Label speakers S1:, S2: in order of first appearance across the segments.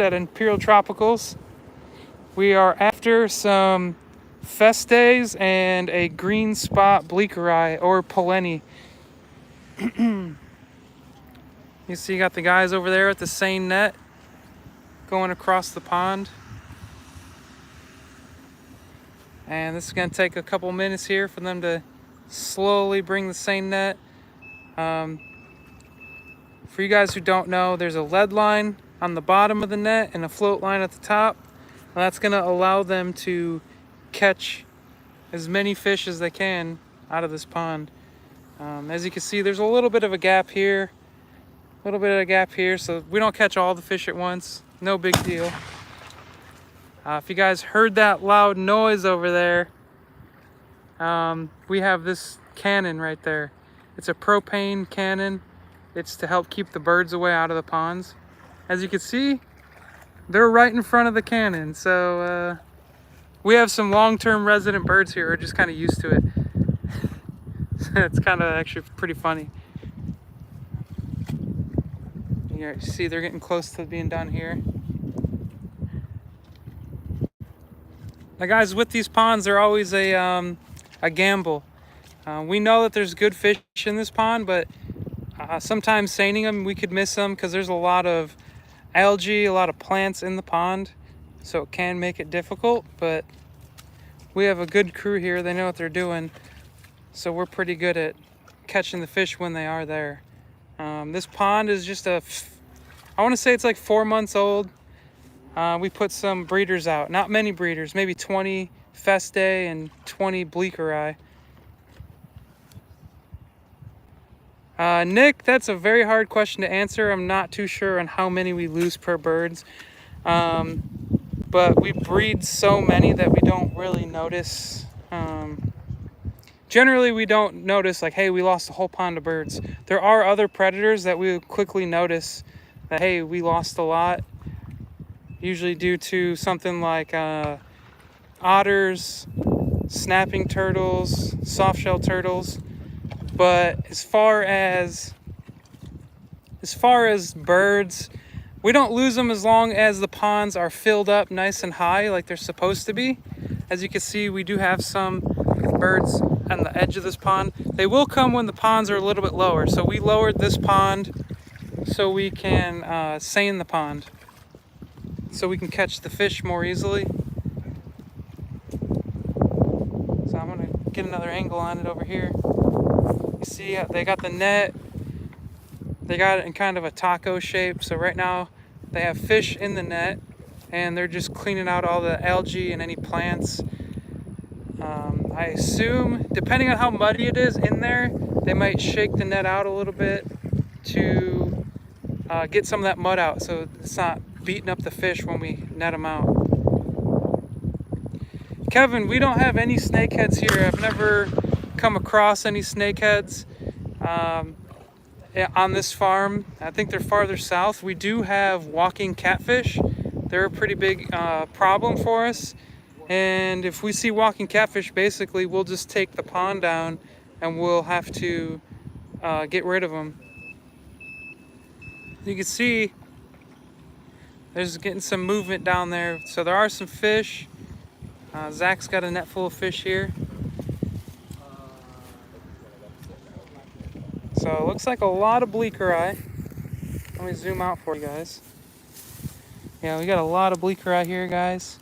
S1: at Imperial Tropicals. We are after some festaes and a green spot bleekeri or poleni. You see, you got the guys over there at the seine net going across the pond. And this is going to take a couple minutes here for them to slowly bring the seine net. For you guys who don't know, there's a lead line on the bottom of the net and a float line at the top. And that's going to allow them to catch as many fish as they can out of this pond. As you can see, there's a little bit of a gap here, so we don't catch all the fish at once. No big deal. If you guys heard that loud noise over there, we have this cannon right there. It's a propane cannon. It's to help keep the birds away out of the ponds. As you can see, they're right in front of the cannon. So we have some long-term resident birds here who are just kind of used to it. It's kind of actually pretty funny. You see they're getting close to being done here. Now guys, with these ponds, they're always a gamble. We know that there's good fish in this pond, but sometimes seining them, we could miss them because there's a lot of algae, a lot of plants in the pond. So it can make it difficult, but we have a good crew here. They know what they're doing. So we're pretty good at catching the fish when they are there. This pond is just I want to say it's like 4 months old. We put some breeders out, not many breeders, maybe 20 festae and 20 bleekeri. Nick, that's a very hard question to answer. I'm not too sure on how many we lose per birds. But we breed so many that we don't really notice. Generally, we don't notice like, hey, we lost a whole pond of birds. There are other predators that we quickly notice that, hey, we lost a lot. Usually due to something like otters, snapping turtles, soft-shell turtles. But as far as birds, we don't lose them as long as the ponds are filled up nice and high like they're supposed to be. As you can see, we do have some birds on the edge of this pond. They will come when the ponds are a little bit lower. So we lowered this pond so we can seine the pond, so we can catch the fish more easily. So I'm gonna get another angle on it over here. You see, they got the net. They got it in kind of a taco shape. So right now they have fish in the net and they're just cleaning out all the algae and any plants. I assume, depending on how muddy it is in there, they might shake the net out a little bit to get some of that mud out so it's not beating up the fish when we net them out. Kevin, we don't have any snakeheads here. I've never come across any snakeheads on this farm. I think they're farther south. We do have walking catfish. They're a pretty big problem for us. And if we see walking catfish, basically we'll just take the pond down and we'll have to get rid of them. You can see there's getting some movement down there. So there are some fish. Zach's got a net full of fish here. So it looks like a lot of bleekeri. Let me zoom out for you guys. Yeah, we got a lot of bleekeri here, guys.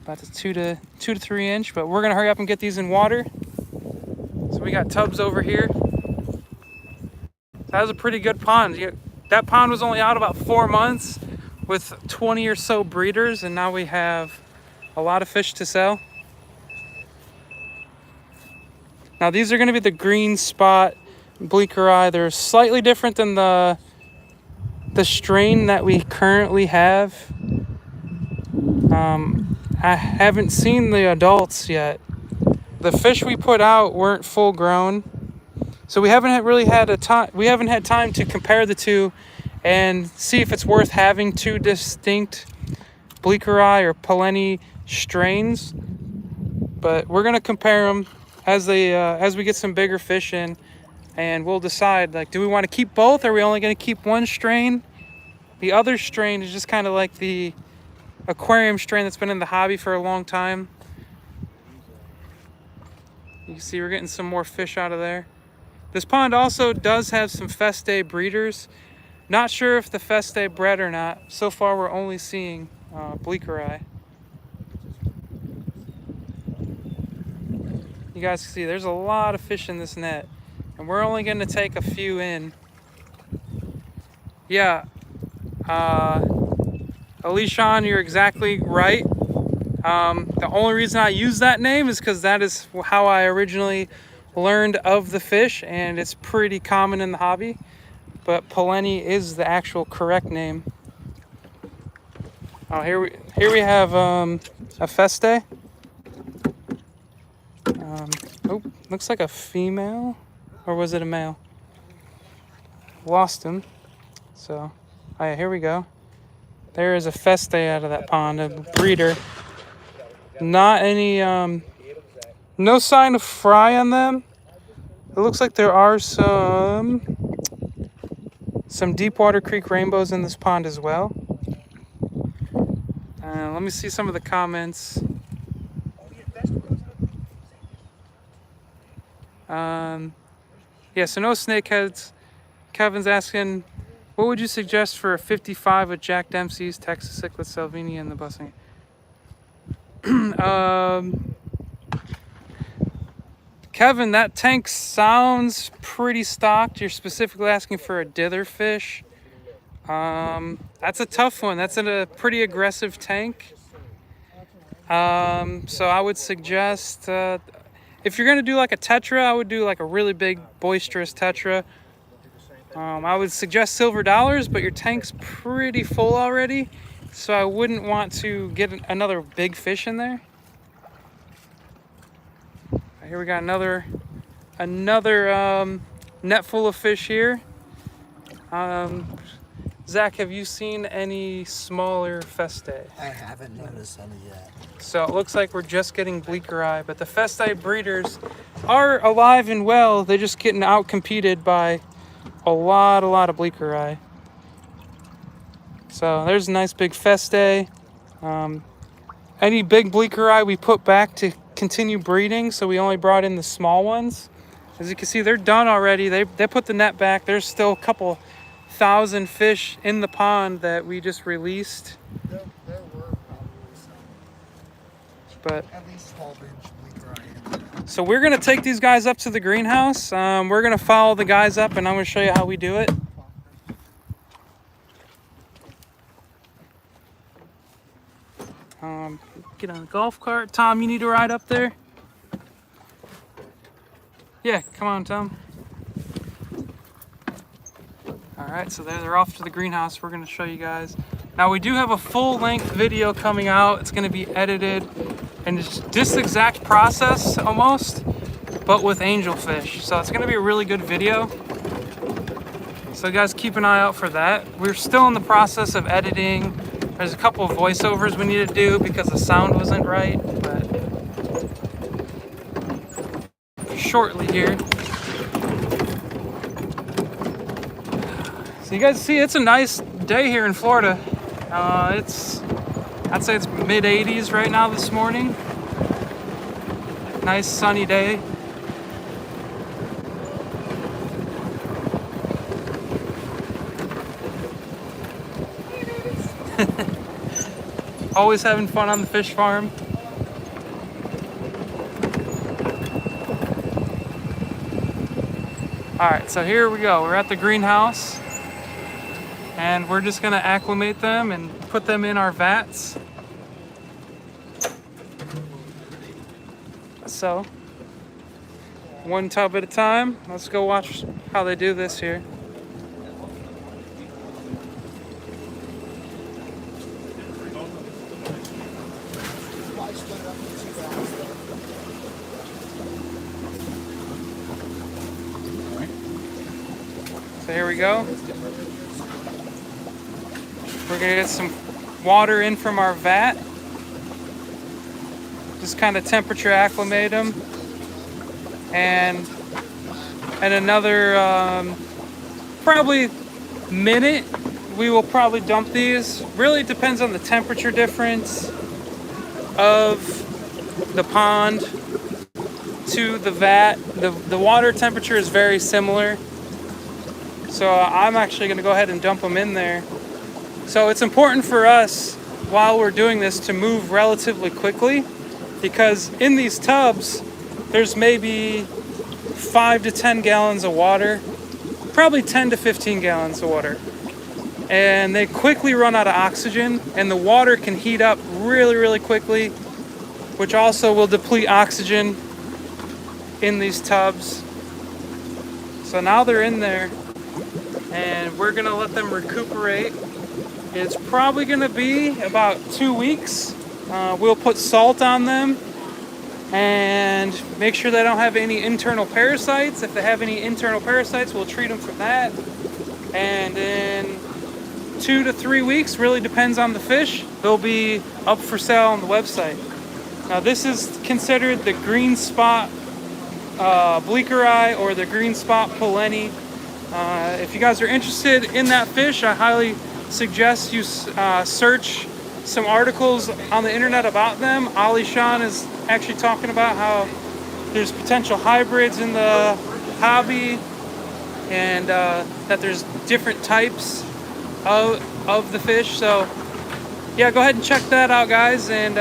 S1: About the 2 to 3 inch, but we're gonna hurry up and get these in water. So we got tubs over here. That was a pretty good pond. That pond was only out about 4 months with 20 or so breeders, and now we have a lot of fish to sell. Now these are gonna be the green spot bleekeri. They're slightly different than the strain that we currently have. I haven't seen the adults yet. The fish we put out weren't full grown, so we haven't had time to compare the two and see if it's worth having two distinct bleekeri or poleni strains. But we're gonna compare them as we get some bigger fish in, and we'll decide, like, do we want to keep both? Or are we only going to keep one strain? The other strain is just kind of like the aquarium strain that's been in the hobby for a long time. You can see we're getting some more fish out of there. This pond also does have some festae breeders. Not sure if the festae bred or not. So far we're only seeing bleekeri. You guys can see there's a lot of fish in this net, and we're only going to take a few in. Yeah, Alishan, you're exactly right. The only reason I use that name is because that is how I originally learned of the fish, and it's pretty common in the hobby. But Poleni is the actual correct name. Oh, here we have a festae. Oh, looks like a female, or was it a male? Lost him. So, oh yeah, here we go. There is a festae out of that pond, a breeder. Not any, no sign of fry on them. It looks like there are some Deepwater Creek rainbows in this pond as well. Let me see some of the comments. Yeah, so no snakeheads. Kevin's asking, what would you suggest for a 55 with Jack Dempsey's, Texas Cichlid, Salvinia, and the busing? Kevin, that tank sounds pretty stocked. You're specifically asking for a dither fish. That's a tough one. That's in a pretty aggressive tank. So I would suggest, if you're gonna do like a tetra, I would do like a really big boisterous tetra. I would suggest silver dollars, but your tank's pretty full already, so I wouldn't want to get another big fish in there. Here we got another net full of fish here. Zach, have you seen any smaller festae?
S2: I haven't noticed any yet.
S1: So it looks like we're just getting bleekeri, but the festae breeders are alive and well. They're just getting out-competed by a lot of bleekeri. So there's a nice big festae. Any big bleekeri we put back to continue breeding, so we only brought in the small ones. As you can see, they're done already. They put the net back. There's still a couple thousand fish in the pond that we just released.
S2: There were probably some,
S1: but
S2: at least 12-inch bleekeri.
S1: So we're gonna take these guys up to the greenhouse. We're gonna follow the guys up, and I'm gonna show you how we do it. Get on the golf cart. Tom, you need to ride up there? Yeah, come on, Tom. All right, so they're off to the greenhouse. We're gonna show you guys. Now we do have a full-length video coming out. It's gonna be edited, and it's this exact process almost, but with angelfish. So it's gonna be a really good video. So guys, keep an eye out for that. We're still in the process of editing. There's a couple of voiceovers we need to do because the sound wasn't right, but shortly here. So you guys see, it's a nice day here in Florida. I'd say it's mid-80s right now this morning. Nice sunny day. Always having fun on the fish farm. All right, so here we go. We're at the greenhouse, and we're just gonna acclimate them and put them in our vats. So, one tub at a time. Let's go watch how they do this here. So here we go. We're gonna get some water in from our vat. Just kind of temperature acclimate them. And another probably minute, we will probably dump these. Really depends on the temperature difference of the pond to the vat. The water temperature is very similar. So I'm actually going to go ahead and dump them in there. So it's important for us while we're doing this to move relatively quickly, because in these tubs there's maybe 5 to 10 gallons of water, probably 10 to 15 gallons of water. And they quickly run out of oxygen, and the water can heat up really, really quickly, which also will deplete oxygen in these tubs. So now they're in there, and we're gonna let them recuperate. It's probably gonna be about 2 weeks. We'll put salt on them and make sure they don't have any internal parasites. If they have any internal parasites, we'll treat them for that. And in 2 to 3 weeks, really depends on the fish, they'll be up for sale on the website. Now this is considered the green spot bleekeri, or the green spot poleni. If you guys are interested in that fish, I highly suggest you search some articles on the internet about them. Ali Shan is actually talking about how there's potential hybrids in the hobby, and that there's different types of the fish. So yeah, go ahead and check that out, guys. And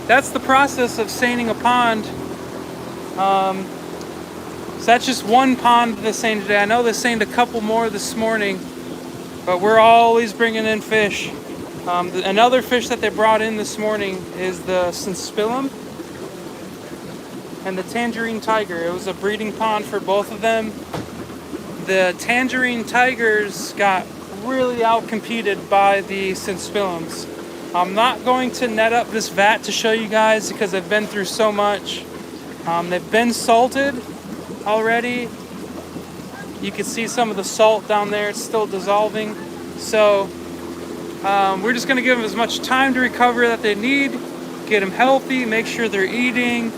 S1: that's the process of seining a pond. So that's just one pond they seined today. I know they seined a couple more this morning, but we're always bringing in fish. Another fish that they brought in this morning is the synspillum and the tangerine tiger. It was a breeding pond for both of them. The tangerine tigers got really outcompeted by the synspillums. I'm not going to net up this vat to show you guys because I've been through so much. They've been salted already. You can see some of the salt down there. It's still dissolving. So we're just going to give them as much time to recover that they need, get them healthy, make sure they're eating,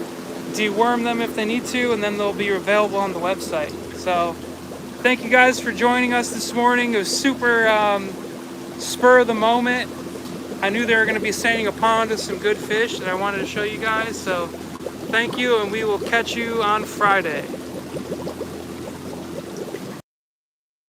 S1: deworm them if they need to, and then they'll be available on the website. So thank you guys for joining us this morning. It was super spur of the moment. I knew they were going to be seining a pond with some good fish that I wanted to show you guys. So thank you, and we will catch you on Friday.